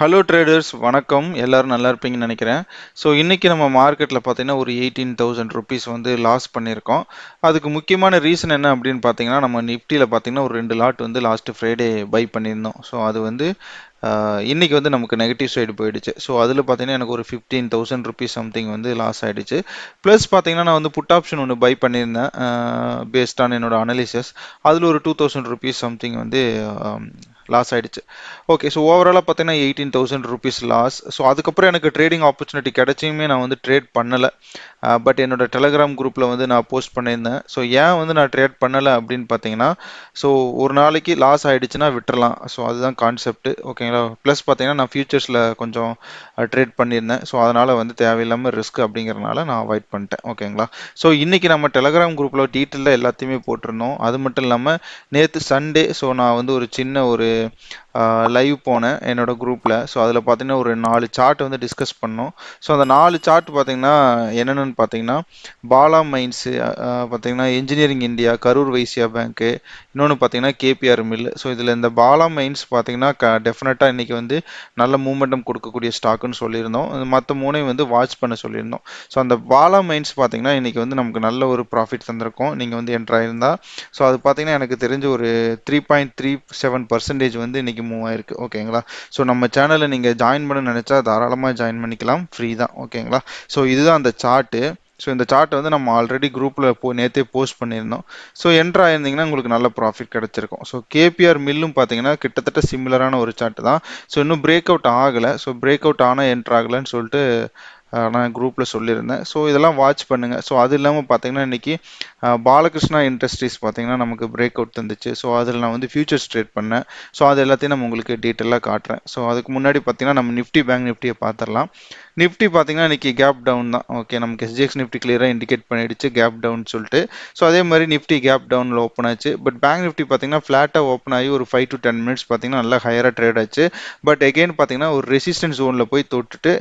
Hello traders வணக்கம். எல்லாரும் நல்லா இருப்பீங்கன்னு நினைக்கிறேன். ஸோ இன்னைக்கு நம்ம மார்க்கெட்டில் பார்த்தீங்கன்னா ஒரு 18,000 ருபீஸ் வந்து லாஸ் பண்ணியிருக்கோம். அதுக்கு முக்கியமான ரீசன் என்ன அப்படின்னு பார்த்தீங்கன்னா நம்ம நிஃப்டியில் பார்த்தீங்கன்னா ஒரு 2 லாட் வந்து லாஸ்ட் ஃப்ரைடே பை பண்ணியிருந்தோம். ஸோ அது வந்து இன்னைக்கு வந்து நமக்கு நெகட்டிவ் சைடு போயிடுச்சு. ஸோ அதில் பார்த்தீங்கன்னா எனக்கு ஒரு 15,000 ருபீஸ் சம்திங் வந்து லாஸ் ஆயிடுச்சு. ப்ளஸ் பார்த்தீங்கன்னா நான் வந்து புட் ஆப்ஷன் ஒன்று பை பண்ணியிருந்தேன் பேஸ்ட் ஆன் என்னோட அனலிசிஸ். அதில் ஒரு 2,000 ருபீஸ் சம்திங் வந்து லாஸ் ஆயிடுச்சு. ஓகே, ஸோ ஓவராலாக பார்த்தீங்கன்னா 18,000 ருபீஸ் லாஸ். ஸோ அதுக்கப்புறம் எனக்கு ட்ரேடிங் ஆப்பர்ச்சுனிட்டி கிடைச்சியுமே நான் வந்து ட்ரேட் பண்ணலை. பட் என்னோட டெலகிராம் குரூப்பில் வந்து நான் போஸ்ட் பண்ணியிருந்தேன். ஸோ ஏன் வந்து நான் ட்ரேட் பண்ணலை அப்படின்னு பார்த்தீங்கன்னா, ஸோ ஒரு நாளைக்கு லாஸ் ஆயிடுச்சுன்னா விட்டுறலாம். ஸோ அதுதான் கான்செப்ட். ஓகேங்களா. ப்ளஸ் பார்த்தீங்கன்னா நான் ஃபியூச்சர்ஸில் கொஞ்சம் ட்ரேட் பண்ணியிருந்தேன். ஸோ அதனால் வந்து தேவையில்லாமல் ரிஸ்க் அப்படிங்கிறனால நான் அவாய்ட் பண்ணிட்டேன். ஓகேங்களா. ஸோ இன்னைக்கு நம்ம டெலகிராம் குரூப்பில் டீட்டெயிலாக எல்லாத்தையுமே போட்டிருந்தோம். அது மட்டும் இல்லாமல் நேற்று சண்டே ஸோ நான் வந்து ஒரு சின்ன ஒரு லைவ் போனேன் என்னோட குரூப்பில். ஸோ அதில் பார்த்தீங்கன்னா ஒரு 4 சார்ட் வந்து டிஸ்கஸ் பண்ணோம். ஸோ அந்த 4 சார்ட் பார்த்தீங்கன்னா என்னென்னு பார்த்தீங்கன்னா பாலா மைன்ஸு, பார்த்தீங்கன்னா இன்ஜினியரிங் இந்தியா, கரூர் வைசியா பேங்க்கு, இன்னொன்று பார்த்தீங்கன்னா கேபிஆர் மில். ஸோ இதில் இந்த பாலா மைன்ஸ் பார்த்தீங்கன்னா டெஃபினட்டாக இன்றைக்கி வந்து நல்ல மூமெண்டம் கொடுக்கக்கூடிய ஸ்டாக்குன்னு சொல்லியிருந்தோம். மற்ற மூணையும் வந்து வாட்ச் பண்ண சொல்லியிருந்தோம். ஸோ அந்த பாலா மைன்ஸ் பார்த்தீங்கன்னா இன்றைக்கி வந்து நமக்கு நல்ல ஒரு ப்ராஃபிட் தந்திருக்கோம் நீங்கள் வந்து என்ட்ரு ஆயிருந்தா. ஸோ அது பார்த்தீங்கன்னா எனக்கு தெரிஞ்ச ஒரு 3.37% வந்து இன்றைக்கி மூவ் ஆயிருக்கு. ஓகேங்களா. ஸோ நம்ம சேனலில் நீங்கள் ஜாயின் பண்ண நினச்சா தாராளமாக ஜாயின் பண்ணிக்கலாம், ஃப்ரீ தான். ஓகேங்களா. ஸோ இதுதான் அந்த சார்ட்டு. ஸோ இந்த சார்ட்டை வந்து நம்ம ஆல்ரெடி குரூப்பில் நேற்றே போஸ்ட் பண்ணியிருந்தோம். ஸோ என்ட்ரு ஆயிருந்தீங்கன்னா உங்களுக்கு நல்ல ப்ராஃபிட் கிடச்சிருக்கும். ஸோ கேபிஆர் மில்லும் பார்த்தீங்கன்னா கிட்டத்தட்ட சிமிலரான ஒரு சார்ட் தான். ஸோ இன்னும் பிரேக் அவுட் ஆகலை. ஸோ பிரேக் அவுட் ஆனால் என்ட்ரு ஆகலைன்னு சொல்லிட்டு நான் குரூப்பில் சொல்லியிருந்தேன். ஸோ இதெல்லாம் வாட்ச் பண்ணுங்கள். ஸோ அது இல்லாமல் பார்த்தீங்கன்னா இன்றைக்கி பாலகிருஷ்ணா இண்டஸ்ட்ரீஸ் பார்த்தீங்கன்னா நமக்கு பிரேக் அவுட் தந்துச்சு. ஸோ அதில் நான் வந்து ஃபியூச்சர்ஸ் ட்ரேட் பண்ணேன். ஸோ அது எல்லாத்தையும் நம்ம உங்களுக்கு டீட்டெயிலாக காட்டுறேன். ஸோ அதுக்கு முன்னாடி பார்த்தீங்கன்னா நம்ம நிஃப்டி பேங்க் நிஃப்டியை பார்த்துடலாம். நிஃப்டி பார்த்தீங்கன்னா இன்றைக்கி கேப் டவுன் தான். ஓகே, நமக்கு எஸ்ஜிஎக்ஸ் நிஃப்டி கிளியராக இண்டிகேட் பண்ணிடுச்சு கேப் டவுன் சொல்லிட்டு. ஸோ அதே மாதிரி நிஃப்டி கேப் டவுனில் ஓப்பன் ஆச்சு. பட் பேங்க் நிஃப்டி பார்த்தீங்கன்னா ஃப்ளாட்டாக ஓப்பன் ஆகி ஒரு 5 to 10 மினிட்ஸ் பார்த்தீங்கன்னா நல்லா ஹையராக ட்ரேட் ஆச்சு. பட் எகெயின் பார்த்தீங்கன்னா ஒரு ரெசிஸ்டன்ஸ் ஜோனில் போய் தொட்டுட்டு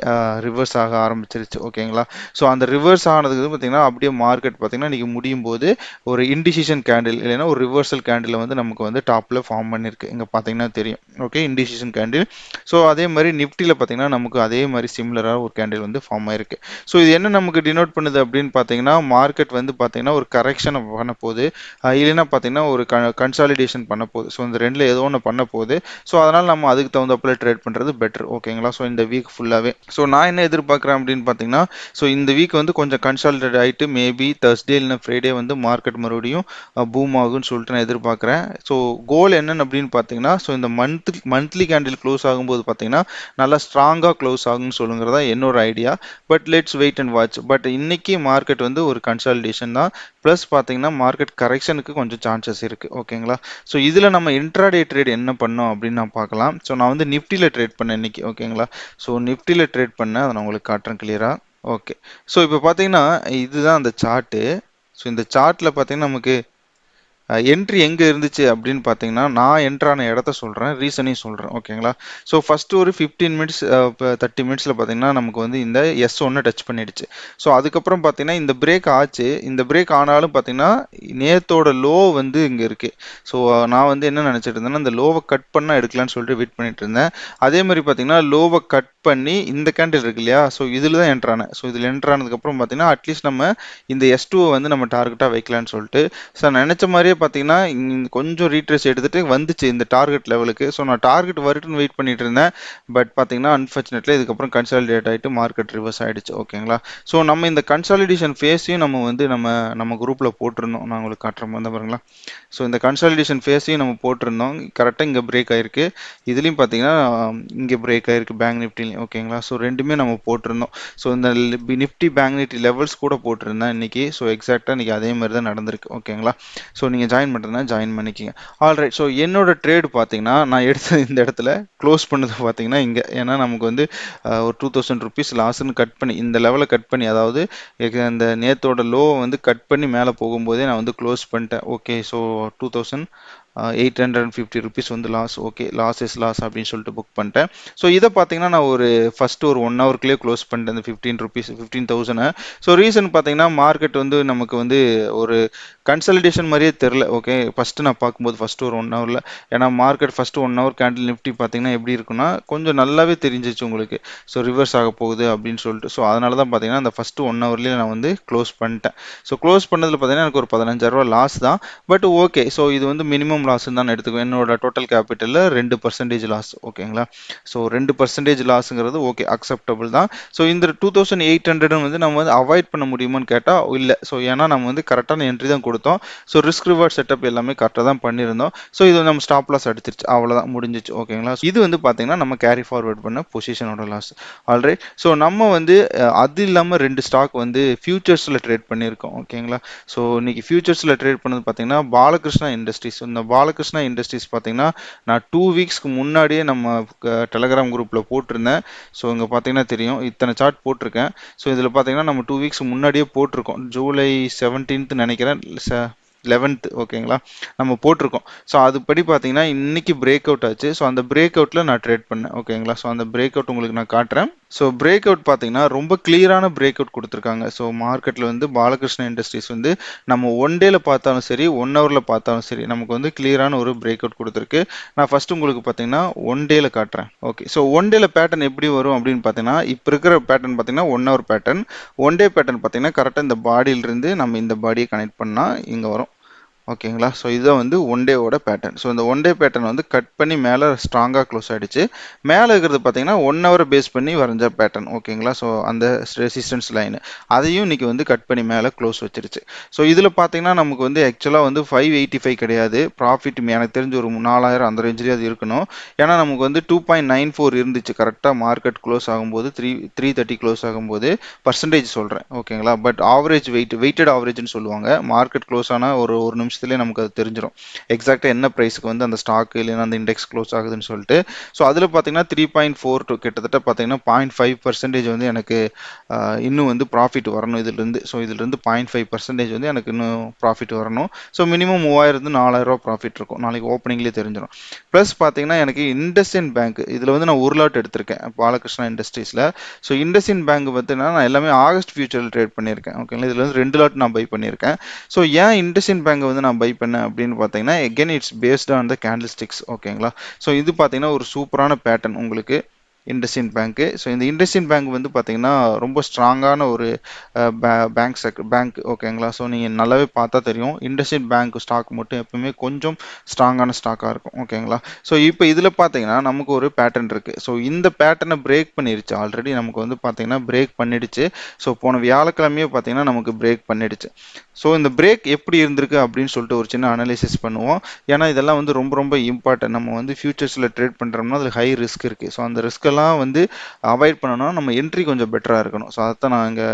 ரிவர்ஸ் ஆக ஆரம்பிச்சிருச்சு. ஓகேங்களா. ஸோ அந்த ரிவர்ஸ் ஆனதுக்கு பார்த்தீங்கன்னா அப்படியே மார்க்கெட் பார்த்தீங்கன்னா இன்றைக்கி முடியும் போது ஒரு இன்டிசிஷன் கேண்டில் இல்லைன்னா ஒரு ரிவர்சல் கேண்டில் வந்து நமக்கு வந்து டாப்பில் ஃபார்ம் பண்ணியிருக்கு. இங்கே பார்த்தீங்கன்னா தெரியும். Okay, indecision candle. ஸோ அதே மாதிரி நிஃப்டியில் பார்த்தீங்கன்னா நமக்கு அதே மாதிரி சிமிலராக ஒரு கேண்டில் வந்து ஃபார்ம் ஆயிருக்கு. ஸோ இது என்ன நமக்கு டினோட் பண்ணுது அப்படின்னு பார்த்தீங்கன்னா மார்க்கெட் வந்து பார்த்தீங்கன்னா ஒரு கரெக்ஷனை பண்ண போகுது, இல்லைன்னா பார்த்தீங்கன்னா ஒரு கன்சாலிடேஷன் பண்ண போகுது. ஸோ இந்த ரெண்டில் ஏதோ ஒன்று பண்ண போகுது. ஸோ அதனால் நம்ம அதுக்கு தகுந்தப்பல ட்ரேட் பண்ணுறது பெட்டர். ஓகேங்களா. ஸோ இந்த வீக் ஃபுல்லாகவே ஸோ நான் என்ன எதிர்பார்க்குறேன் அப்படின்னு பார்த்தீங்கன்னா ஸோ இந்த வீக் வந்து கொஞ்சம் கன்சாலிடேட் ஆகிட்டு மேபி தர்ஸ்டே இல்லைன்னா ஃப்ரைடே வந்து மார்க்கெட் மறுபடியும் பூம் ஆகும்னு சொல்லிட்டு நான் எதிர்பார்க்குறேன். ஸோ கோல் என்னன்னு அப்படின்னு பார்த்தீங்கன்னா ஸோ இந்த மந்த்லி கேண்டில் க்ளோஸ் ஆகும்போது பார்த்தீங்கன்னா நல்லா ஸ்ட்ராங்காக க்ளோஸ் ஆகும்னு சொல்லுங்கிறதா என்னோட idea. But let's wait and watch. But இன்னைக்கு மார்க்கெட் வந்து ஒரு கன்சாலிடேஷன் தான். ப்ளஸ் பார்த்தீங்கன்னா மார்க்கெட் கரெக்ஷனுக்கு கொஞ்சம் சான்சஸ் இருக்குது. ஓகேங்களா. ஸோ இதில் நம்ம இன்ட்ராடே ட்ரேட் என்ன பண்ணோம் அப்படின்னு நான் பார்க்கலாம். ஸோ நான் வந்து நிஃப்டியில் ட்ரேட் பண்ணேன் இன்னைக்கு. ஓகேங்களா. ஸோ நிஃப்டியில் ட்ரேட் பண்ணேன், அதை நான் உங்களுக்கு காட்டுறேன் கிளியராக. ஓகே, ஸோ இப்போ பார்த்தீங்கன்னா இதுதான் அந்த சார்ட்டு. ஸோ இந்த சார்ட்டில் பார்த்தீங்கன்னா நமக்கு என்ட்ரி எங்கே இருந்துச்சு அப்படின்னு பார்த்தீங்கன்னா நான் என்ட்ரான இடத்த சொல்கிறேன், ரீசனையும் சொல்கிறேன். ஓகேங்களா. ஸோ ஃபஸ்ட்டு ஒரு 15 மினிட்ஸ் இப்போ 30 மினிட்ஸில் பார்த்தீங்கன்னா நமக்கு வந்து இந்த S1 டச் பண்ணிடுச்சு. ஸோ அதுக்கப்புறம் பார்த்தீங்கன்னா இந்த பிரேக் ஆச்சு. இந்த பிரேக் ஆனாலும் பார்த்தீங்கன்னா நேத்தோட லோ வந்து இங்கே இருக்குது. ஸோ நான் வந்து என்ன நினச்சிட்டு இருந்தேன்னா இந்த லோவை கட் பண்ணால் எடுக்கலான்னு சொல்லிட்டு வெயிட் பண்ணிட்டு இருந்தேன். அதே மாதிரி பார்த்தீங்கன்னா லோவை கட் பண்ணி இந்த கேண்டில் இருக்கு இல்லையா. ஸோ இதில் தான் என்ட்ரானேன். ஸோ இதில் என்ட்ரானதுக்கப்புறம் பார்த்தீங்கன்னா அட்லீஸ்ட் நம்ம இந்த S2 வந்து நம்ம டார்கெட்டாக வைக்கலான்னு சொல்லிட்டு ஸோ நினச்ச மாதிரியே பார்த்தீங்கன்னா கொஞ்சம் ரீட்ரேஸ் எடுத்துட்டு வந்துச்சு இந்த டார்கெட் லெவலுக்கு. ஸோ நான் டார்கெட் வரட்டுன்னு வெயிட் பண்ணிட்டு இருந்தேன். பட் பார்த்தீங்கன்னா அன்ஃபார்ச்சுனேட்லி இதுக்கப்புறம் கன்சாலிடேட் ஆகிட்டு மார்க்கெட் ரிவர்ஸ் ஆயிடுச்சு. ஓகேங்களா. ஸோ நம்ம இந்த கன்சாலிடேஷன் ஃபேஸையும் நம்ம வந்து நம்ம குரூப்பில் போட்டிருந்தோம். நான் உங்களுக்கு காட்டுற மாதிரி பாருங்களா. ஸோ இந்த கன்சாலிடேஷன் ஃபேஸையும் நம்ம போட்டிருந்தோம். கரெக்டாக இங்கே பிரேக் ஆயிருக்கு. இதுலேயும் பார்த்தீங்கன்னா இங்கே பிரேக் ஆயிருக்கு பேங்க் நிஃப்டிலையும். ஓகேங்களா. ஸோ ரெண்டுமே நம்ம போட்டிருந்தோம். ஸோ இந்த நிஃப்டி பேங்க் நிஃப்டி லெவல்ஸ் கூட போட்டிருந்தேன் இன்னைக்கு. ஸோ எக்ஸாக்டாக இன்னைக்கு அதே மாதிரி தான் நடந்திருக்கு. ஓகேங்களா. ஸோ நீங்கள் ஜாயின் பண்ணுறதுனா ஜாயின் பண்ணிக்கிங்க. ஆல்ரைட். ஸோ என்னோட ட்ரேடு பார்த்தீங்கன்னா நான் எடுத்த இந்த இடத்துல க்ளோஸ் பண்ணது பார்த்தீங்கன்னா இங்கே. ஏன்னா நமக்கு வந்து ஒரு 2,000 ருபீஸ் லாஸ்ன்னு கட் பண்ணி இந்த லெவலில் கட் பண்ணி அதாவது அந்த நேத்தோட லோவை வந்து கட் பண்ணி மேலே போகும்போதே நான் வந்து க்ளோஸ் பண்ணிட்டேன். ஓகே, ஸோ 2,000 850 rupees வந்து loss. Okay, loss is loss அப்படின்னு சொல்லிட்டு புக் பண்ணிட்டேன். ஸோ இதை பார்த்தீங்கன்னா நான் ஃபர்ஸ்ட் ஒரு 1 ஹவர்க்குள்ளேயே க்ளோஸ் பண்ணிட்டேன் இந்த 15 rupees 15,000. ஸோ ரீசன் பார்த்தீங்கன்னா மார்க்கெட் வந்து நமக்கு வந்து ஒரு கன்சல்டேஷன் மாதிரியே தெரில. ஓகே, ஃபர்ஸ்ட் நான் பார்க்கும்போது ஃபர்ஸ்ட் ஒரு 1 ஹவரில், ஏன்னா market first 1 hour candle Nifty பார்த்தீங்கன்னா எப்படி இருக்குன்னா கொஞ்சம் நல்லாவே தெரிஞ்சிச்சு உங்களுக்கு. ஸோ ரிவர்ஸ் ஆக போகுது அப்படின்னு சொல்லிட்டு. ஸோ அதனால தான் பார்த்தீங்கன்னா அந்த ஃபர்ஸ்ட் 1 ஹவர்லேயே நான் வந்து க்ளோஸ் பண்ணிட்டேன். ஸோ க்ளோஸ் பண்ணதில் பார்த்தீங்கன்னா எனக்கு ஒரு 15,000 லாஸ் தான். பட் ஓகே, ஸோ இது வந்து மினிமம் லாஸ் தான் எடுத்துக்குவேன். என்னோட டோட்டல் கேபிட்டலில் 2% லாஸ். ஓகேங்களா, ஸோ 2% லாஸுங்கிறது ஓகே, அக்செப்டபிள் தான். ஸோ இந்த 2800 வந்து நம்ம வந்து அவாய்ட் பண்ண முடியுமான்னு கேட்டால் இல்லை. ஸோ ஏன்னா நம்ம வந்து கரெக்டான என்ட்ரி தான் கொடுத்தோம். ஸோ ரிஸ்க் ரிவார்ட் செட்டப் எல்லாமே கரெக்டாக தான் பண்ணியிருந்தோம். ஸோ இது நம்ம ஸ்டாப் லாஸ் அடிச்சிருச்சு, அவ்வளோதான், முடிஞ்சிச்சு. ஓகேங்களா, இது வந்து பார்த்தீங்கன்னா நம்ம கேரி ஃபார்வர்ட் பண்ண பொசிஷனோட லாஸ். ஆல்ரைட், ஸோ நம்ம வந்து அது இல்லாமல் 2 ஸ்டாக் வந்து ஃபியூச்சர்ஸில் ட்ரேட் பண்ணியிருக்கோம். ஓகேங்களா, ஸோ இன்னைக்கு ஃபியூச்சர்ஸில் ட்ரேட் பண்ணது பார்த்தீங்கன்னா பாலகிருஷ்ணா இண்டஸ்ட்ரீஸ். இந்த பாலகிருஷ்ணா இண்டஸ்ட்ரீஸ் பார்த்தீங்கன்னா நான் 2 வீக்ஸ்க்கு முன்னாடியே நம்ம டெலகிராம் குரூப்பில் போட்டிருந்தேன். ஸோ இங்கே பார்த்தீங்கன்னா தெரியும், இத்தனை சார்ட் போட்டிருக்கேன். ஸோ இதில் பார்த்தீங்கன்னா நம்ம 2 வீக்ஸ் முன்னாடியே போட்டிருக்கோம். ஜூலை 17th நினைக்கிறேன், 11th. ஓகேங்களா, நம்ம போட்டிருக்கோம். ஸோ அதுபடி பார்த்தீங்கன்னா இன்னைக்கு பிரேக் அவுட் ஆச்சு. ஸோ அந்த பிரேக் அவுட்டில் நான் ட்ரேட் பண்ணேன். ஓகேங்களா, ஸோ அந்த பிரேக் அவுட் உங்களுக்கு நான் காட்டுறேன். ஸோ பிரேக் அவுட் பார்த்தீங்கன்னா ரொம்ப கிளியரான பிரேக் அவுட் கொடுத்துருக்காங்க. ஸோ மார்க்கெட்டில் வந்து பாலகிருஷ்ண இண்டஸ்ட்ரீஸ் வந்து நம்ம 1 டேல பார்த்தாலும் சரி 1 ஹவரில் பார்த்தாலும் சரி நமக்கு வந்து கிளியரான ஒரு பிரேக் அவுட் கொடுத்துருக்கு. நான் ஃபர்ஸ்ட் உங்களுக்கு பார்த்தீங்கன்னா 1 டேல காட்டுறேன். ஓகே, ஸோ 1 டேல பேட்டர்ன் எப்படி வரும் அப்படின்னு பார்த்தீங்கன்னா இப்போ இருக்கிற பேட்டர்ன் பார்த்தீங்கன்னா 1 ஹவர் பேட்டர்ன். 1 டே பேட்டர்ன் பார்த்தீங்கன்னா கரெக்டாக இந்த பாடியிலிருந்து நம்ம இந்த பாடியை கனெக்ட் பண்ணால் இங்கே வரும். ஓகேங்களா, ஸோ இதுதான் வந்து 1 டேவோட பேட்டர்ன். ஸோ இந்த 1 டே பேட்டர்ன் வந்து கட் பண்ணி மேலே ஸ்ட்ராங்காக க்ளோஸ் ஆகிடுச்சு. மேலே இருக்கிறது பார்த்தீங்கன்னா 1 ஹவரை பேஸ் பண்ணி வரைஞ்ச பேட்டர்ன். ஓகேங்களா, ஸோ அந்த ரெசிஸ்டன்ஸ் லைன் அதையும் இன்னைக்கு வந்து கட் பண்ணி மேலே க்ளோஸ் வச்சிருச்சு. ஸோ இதில் பார்த்தீங்கன்னா நமக்கு வந்து ஆக்சுவலாக வந்து 585 கிடையாது ப்ராஃபிட். எனக்கு தெரிஞ்ச ஒரு 4000 அந்த ரேஞ்சிலே அது இருக்கணும். ஏன்னா நமக்கு வந்து 2.94 இருந்துச்சு கரெக்டாக மார்க்கெட் க்ளோஸ் ஆகும்போது, 330 க்ளோஸ் ஆகும்போது பர்சன்டேஜ் சொல்கிறேன். ஓகேங்களா, பட் ஆவரேஜ் வெயிட்டட் ஆவரேஜ்னு சொல்லுவாங்க. மார்க்கெட் க்ளோஸ் ஆனால் ஒரு ஒரு நிமிஷத்துலேயே நமக்கு அது தெரிஞ்சிடும் எக்ஸாக்டாக என்ன ப்ரைஸுக்கு வந்து அந்த ஸ்டாக் இல்லைன்னா அந்த இண்டெக்ஸ் க்ளோஸ் ஆகுதுன்னு சொல்லிட்டு. ஸோ அதில் பார்த்தீங்கன்னா 3.42 கிட்டத்தட்ட பார்த்தீங்கன்னா 0.5% வந்து எனக்கு இன்னும் வந்து ப்ராஃபிட் வரணும் இதிலிருந்து. ஸோ இதிலிருந்து 0.5% வந்து எனக்கு இன்னும் ப்ராஃபிட் வரணும். ஸோ மினிமம் 3000 4000 ப்ராஃபிட் இருக்கும், நாளைக்கு ஓப்பனிங்லேயே தெரிஞ்சிடும். ப்ளஸ் பார்த்தீங்கன்னா எனக்கு இண்டஸ்இண்ட் பேங்க் இதில் வந்து நான் ஒரு லாட் எடுத்திருக்கேன் பாலகிருஷ்ணா இண்டஸ்ட்ரீஸில். ஸோ இண்டஸ்இண்ட் பேங்க் பார்த்தீங்கன்னா நான் எல்லாமே ஆகஸ்ட் ஃபியூச்சரில் ட்ரேட் பண்ணியிருக்கேன். ஓகேங்களா, இதில் வந்து 2 லாட் நான் பை பண்ணியிருக்கேன். ஸோ ஏன் இண்டஸ்இண்ட் பேங்க் வந்து நான் பை பண்ணேன் அப்படின்னு பார்த்தீங்கன்னா again it's based on the candle sticks. ஓகேங்களா, ஸோ இது பார்த்தீங்கன்னா ஒரு சூப்பரான பேட்டர்ன் உங்களுக்கு இண்டஸ்இண்ட் பேங்க்கு. ஸோ இந்த இண்டஸ்இண்ட் பேங்க் வந்து பார்த்தீங்கன்னா ரொம்ப ஸ்ட்ராங்கான ஒரு பேங்க். ஓகேங்களா, ஸோ நீங்கள் நல்லாவே பார்த்தா தெரியும் இண்டஸ்இண்ட் பேங்க் ஸ்டாக் மட்டும் எப்பவுமே கொஞ்சம் ஸ்ட்ராங்கான ஸ்டாக்காக இருக்கும். ஓகேங்களா, ஸோ இப்போ இதில் பார்த்தீங்கன்னா நமக்கு ஒரு பேட்டர்ன் இருக்குது. ஸோ இந்த பேட்டர்னை பிரேக் பண்ணிடுச்சு ஆல்ரெடி. நமக்கு வந்து பார்த்தீங்கன்னா பிரேக் பண்ணிடுச்சு. ஸோ போன வியாழக்கிழமையே பார்த்தீங்கன்னா நமக்கு பிரேக் பண்ணிடுச்சு. ஸோ இந்த பிரேக் எப்படி இருந்திருக்கு அப்படின்னு சொல்லிட்டு ஒரு சின்ன அனலைசிஸ் பண்ணுவோம். ஏன்னா இதெல்லாம் வந்து ரொம்ப ரொம்ப இம்பார்ட்டன்ட். நம்ம வந்து ஃபியூச்சர்ஸில் ட்ரேட் பண்ணுறோம்னா அதில் ஹை ரிஸ்க் இருக்குது. ஸோ அந்த ரிஸ்க்கெல்லாம் வந்து அவாய்ட் பண்ணணும்னா நம்ம என்ட்ரி கொஞ்சம் பெட்டராக இருக்கணும். ஸோ அதைத்தான் நான் இங்கே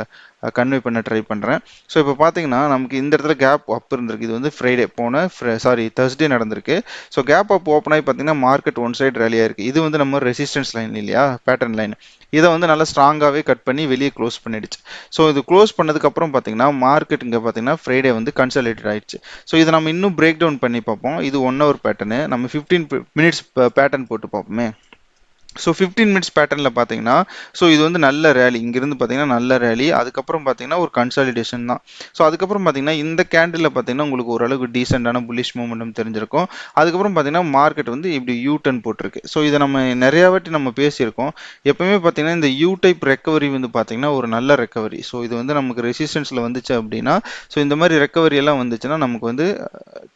கன்வே பண்ண ட்ரை பண்ணுறேன். ஸோ இப்போ பார்த்தீங்கன்னா நமக்கு இந்த இடத்துல கேப் அப் இருந்திருக்கு. இது வந்து ஃப்ரைடே Thursday நடந்திருக்கு. ஸோ கேப் அப் ஓப்பன் ஆகி பார்த்தீங்கன்னா மார்க்கெட் ஒன் சைடு ரேலியாக இருக்குது. இது வந்து நம்ம ரெசிஸ்டன்ஸ் லைன் இல்லையா, பேட்டர்ன் லைன். இதை வந்து நல்லா ஸ்ட்ராங்காகவே கட் பண்ணி வெளியே க்ளோஸ் பண்ணிடுச்சு. ஸோ இது க்ளோஸ் பண்ணதுக்கப்புறம் பார்த்தீங்கன்னா மார்க்கெட் இங்கே பார்த்தீங்கன்னா ஃப்ரைடே வந்து கன்சாலிடேட் ஆயிடுச்சு. ஸோ இதை நம்ம இன்னும் பிரேக் டவுன் பண்ணி பார்ப்போம். இது 1 ஹவர் பேட்டர்னு. நம்ம 15 மினிட்ஸ் பேட்டர்ன் போட்டு பார்ப்போமே. ஸோ 15 மினிட்ஸ் பேட்டர்னில் பார்த்தீங்கன்னா ஸோ இது வந்து நல்ல ரேலி, இங்கிருந்து பார்த்தீங்கன்னா நல்ல ரேலி. அதுக்கப்புறம் பார்த்தீங்கன்னா ஒரு கன்சாலிடேஷன் தான். ஸோ அதுக்கப்புறம் பார்த்தீங்கன்னா இந்த கேண்டில் பார்த்தீங்கன்னா உங்களுக்கு ஓரளவுக்கு டீசெண்டான புல்லிஷ் மூமெண்டம் தெரிஞ்சிருக்கும். அதுக்கப்புறம் பார்த்தீங்கன்னா மார்க்கெட் வந்து இப்படி யூ டர்ன் போட்டிருக்கு. ஸோ இதை நம்ம நிறையா வாட்டி நம்ம பேசியிருக்கோம். எப்பவுமே பார்த்தீங்கன்னா இந்த யூ டைப் ரெக்கவரி வந்து பார்த்தீங்கன்னா ஒரு நல்ல ரெக்கவரி. ஸோ இது வந்து நமக்கு ரெசிஸ்டன்ஸில் வந்துச்சு அப்படின்னா, ஸோ இந்த மாதிரி ரெக்கவரி எல்லாம் வந்துச்சுன்னா நமக்கு வந்து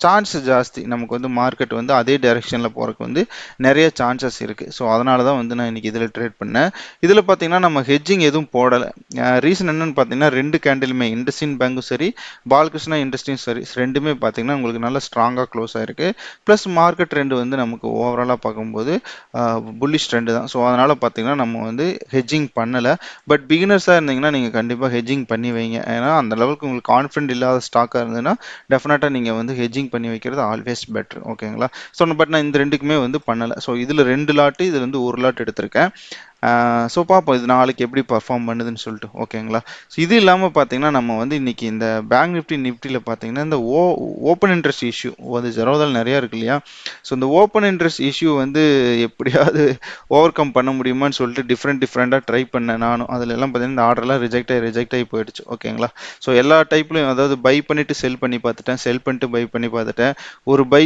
சான்ஸ் ஜாஸ்தி. நமக்கு வந்து மார்க்கெட் வந்து அதே டைரெக்ஷனில் போகிறதுக்கு வந்து நிறைய சான்சஸ் இருக்குது. ஸோ அதனால தான் வந்து நான் இன்னைக்கு இதில் ட்ரேட் பண்ணேன். இதில் பார்த்தீங்கன்னா நம்ம ஹெட்ஜிங் எதுவும் போடலை. ரீசன் என்னன்னு பார்த்தீங்கன்னா 2 கேண்டிலுமே இண்டஸ்இண்ட் பேங்க்கும் சரி பாலகிருஷ்ணா இண்டஸ்ட்ரியும் சரி ரெண்டுமே பார்த்தீங்கன்னா உங்களுக்கு நல்ல ஸ்ட்ராங்காக க்ளோஸ் ஆயிருக்கு. ப்ளஸ் மார்க்கெட் ட்ரெண்ட் வந்து நமக்கு ஓவராலாக பார்க்கும்போது புல்லிஷ் ட்ரெண்டு தான். ஸோ அதனால் பார்த்தீங்கன்னா நம்ம வந்து ஹெட்ஜிங் பண்ணலை. பட் பிகினர்ஸாக இருந்தீங்கன்னா நீங்கள் கண்டிப்பாக ஹெட்ஜிங் பண்ணி வைங்க. ஏன்னா அந்த லெவலுக்கு உங்களுக்கு கான்ஃபிடென்ட் இல்லாத ஸ்டாக்காக இருந்ததுன்னா டெஃபினட்டாக நீங்கள் வந்து ஹெட்ஜிங் பண்ணி வைக்கிறது ஆல்வேஸ் பெட்டர். ஓகேங்களா, ஸோ பட் நான் இந்த ரெண்டுக்குமே வந்து பண்ணலை. ஸோ இதில் 2 லாட்டு, இதில் வந்து 1 லாட் எடுத்திருக்கேன். ஸோ பார்ப்போம் இது நாளைக்கு எப்படி பர்ஃபார்ம் பண்ணுதுன்னு சொல்லிட்டு ஓகேங்களா. ஸோ இது இல்லாமல் பார்த்தீங்கன்னா நம்ம வந்து இன்னைக்கு இந்த பேங்க் நிஃப்டி நிஃப்டியில் பார்த்தீங்கன்னா இந்த ஓப்பன் இன்ட்ரெஸ்ட் இஷ்யூ அது ஜெரோதால் நிறையா இருக்கு இல்லையா. ஸோ இந்த ஓப்பன் இன்ட்ரெஸ்ட் இஷ்யூ வந்து எப்படியாவது ஓவர் கம் பண்ண முடியுமான்னு சொல்லிட்டு டிஃப்ரெண்ட்டாக ட்ரை பண்ணேன் நானும். அதில் எல்லாம் பார்த்தீங்கன்னா இந்த ஆர்டர்லாம் ரிஜெக்ட் ஆகி போயிடுச்சு ஓகேங்களா. ஸோ எல்லா டைப்லையும் அதாவது பை பண்ணிட்டு செல் பண்ணி பார்த்துட்டேன், செல் பண்ணிட்டு பை பண்ணி பார்த்துட்டேன், ஒரு பை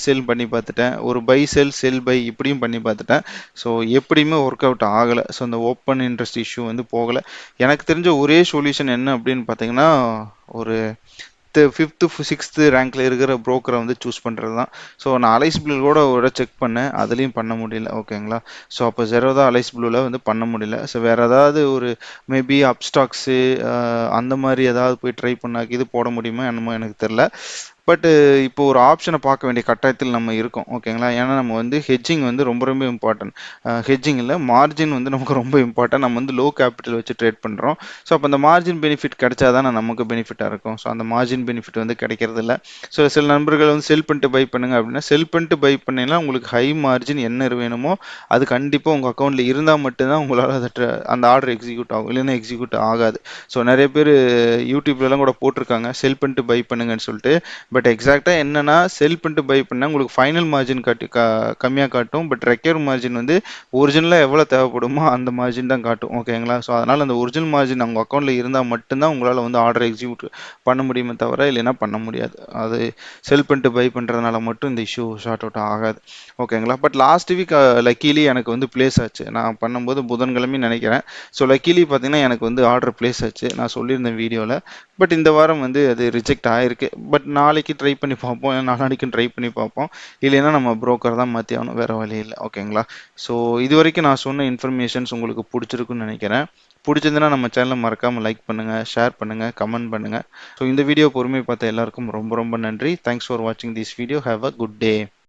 செல் பண்ணி பார்த்துட்டேன், ஒரு பை செல் பை இப்படியும் பண்ணி பார்த்துட்டேன். ஸோ எப்படியுமே ஒர்க் அவுட் ஆகலை. ஸோ அந்த ஓப்பன் இன்ட்ரெஸ்ட் இஷ்யூ வந்து போகலை. எனக்கு தெரிஞ்ச ஒரே சொல்யூஷன் என்ன அப்படின்னு பார்த்தீங்கன்னா ஒரு ஃபிஃப்த்து சிக்ஸ்த்து ரேங்க்ல இருக்கிற ப்ரோக்கரை வந்து சூஸ் பண்ணுறது தான். ஸோ நான் அலைஸ் ப்ளூவோட ஒரு செக் பண்ணேன், அதுலேயும் பண்ண முடியல ஓகேங்களா. ஸோ அப்போ ஜெரோதா அலைஸ் ப்ளூவில் வந்து பண்ண முடியல. ஸோ வேறு ஏதாவது ஒரு மேபி அப்ஸ்டாக்ஸு அந்த மாதிரி ஏதாவது போய் ட்ரை பண்ணாக்கி இது போட முடியுமா என்னமோ எனக்கு தெரில. பட் இப்போ ஒரு ஆப்ஷனை பார்க்க வேண்டிய கட்டாயத்தில் நம்ம இருக்கோம் ஓகேங்களா. ஏன்னா நம்ம வந்து ஹெட்ஜிங் வந்து ரொம்ப ரொம்ப இம்பார்ட்டன்ட். ஹெட்ஜிங் இல்லை, மார்ஜின் வந்து நமக்கு ரொம்ப இம்பார்ட்டன்ட். நம்ம வந்து லோ கேபிட்டல் வச்சு ட்ரேட் பண்ணுறோம். ஸோ அப்போ அந்த மார்ஜின் பெனிஃபிட் கிடைச்சா தானே நமக்கு பெனிஃபிட்டாக இருக்கும். ஸோ அந்த மார்ஜின் பெனிஃபிட் வந்து கிடைக்கிறது இல்லை. ஸோ சில நண்பர்கள் வந்து செல் பண்ணிட்டு பை பண்ணுங்க அப்படின்னா, செல் பண்ணிட்டு பை பண்ணீங்கன்னா உங்களுக்கு ஹை மார்ஜின் என்ன வேணுமோ அது கண்டிப்பாக உங்கள் அக்கௌண்ட்டில் இருந்தால் மட்டும்தான் உங்களால் அந்த ஆர்டர் எக்ஸிக்யூட் ஆகும், இல்லைன்னா எக்ஸிக்யூட் ஆகாது. ஸோ நிறைய பேர் யூடியூப்லலாம் கூட போட்டிருக்காங்க செல் பண்ணிட்டு பை பண்ணுங்கன்னு சொல்லிட்டு. பட் எக்ஸாக்டாக என்னன்னா செல் பண்ணிட்டு பை பண்ணால் உங்களுக்கு ஃபைனல் மார்ஜின் கம்மியாக காட்டும். பட் ரெக்யர் மார்ஜின் வந்து ஒரிஜினலாக எவ்வளோ தேவைப்படுமோ அந்த மார்ஜின் தான் காட்டும் ஓகேங்களா. ஸோ அதனால் அந்த ஒரிஜினல் மார்ஜின் உங்கள் அக்கௌண்ட்டில் இருந்தால் மட்டும்தான் உங்களால் வந்து ஆர்டர் எக்ஸிக்யூட் பண்ண முடியுமே தவிர இல்லைன்னா பண்ண முடியாது. அது செல் பண்ணிட்டு பை பண்ணுறதுனால மட்டும் இந்த இஷ்யூ ஷார்ட் அவுட் ஆகாது ஓகேங்களா. பட் லாஸ்ட் வீக் லக்கீலி எனக்கு வந்து பிளேஸ் ஆச்சு. நான் பண்ணும்போது புதன்கிழமை நினைக்கிறேன். ஸோ லக்கீலி பார்த்தீங்கன்னா எனக்கு வந்து ஆர்டர் பிளேஸ் ஆச்சு, நான் சொல்லியிருந்தேன் வீடியோவில். பட் இந்த வாரம் வந்து அது ரிஜெக்ட் ஆகிருக்கு. பட் நாளைக்கு ட்ரை பண்ணி பார்ப்போம், நாளைக்கும் ட்ரை பண்ணி பார்ப்போம். இல்லைன்னா நம்ம புரோக்கர் தான் மாற்றி ஆகணும், வேறு வழி இல்லை ஓகேங்களா. ஸோ இது வரைக்கும் நான் சொன்ன இன்ஃபர்மேஷன்ஸ் உங்களுக்கு பிடிச்சிருக்குன்னு நினைக்கிறேன். பிடிச்சிருந்துன்னா நம்ம சேனலை மறக்காமல் லைக் பண்ணுங்கள், ஷேர் பண்ணுங்கள், கமெண்ட் பண்ணுங்கள். ஸோ இந்த வீடியோ பொறுமை பார்த்த எல்லாருக்கும் ரொம்ப ரொம்ப நன்றி. தேங்க்ஸ் ஃபார் வாட்சிங் this video. Have a good day.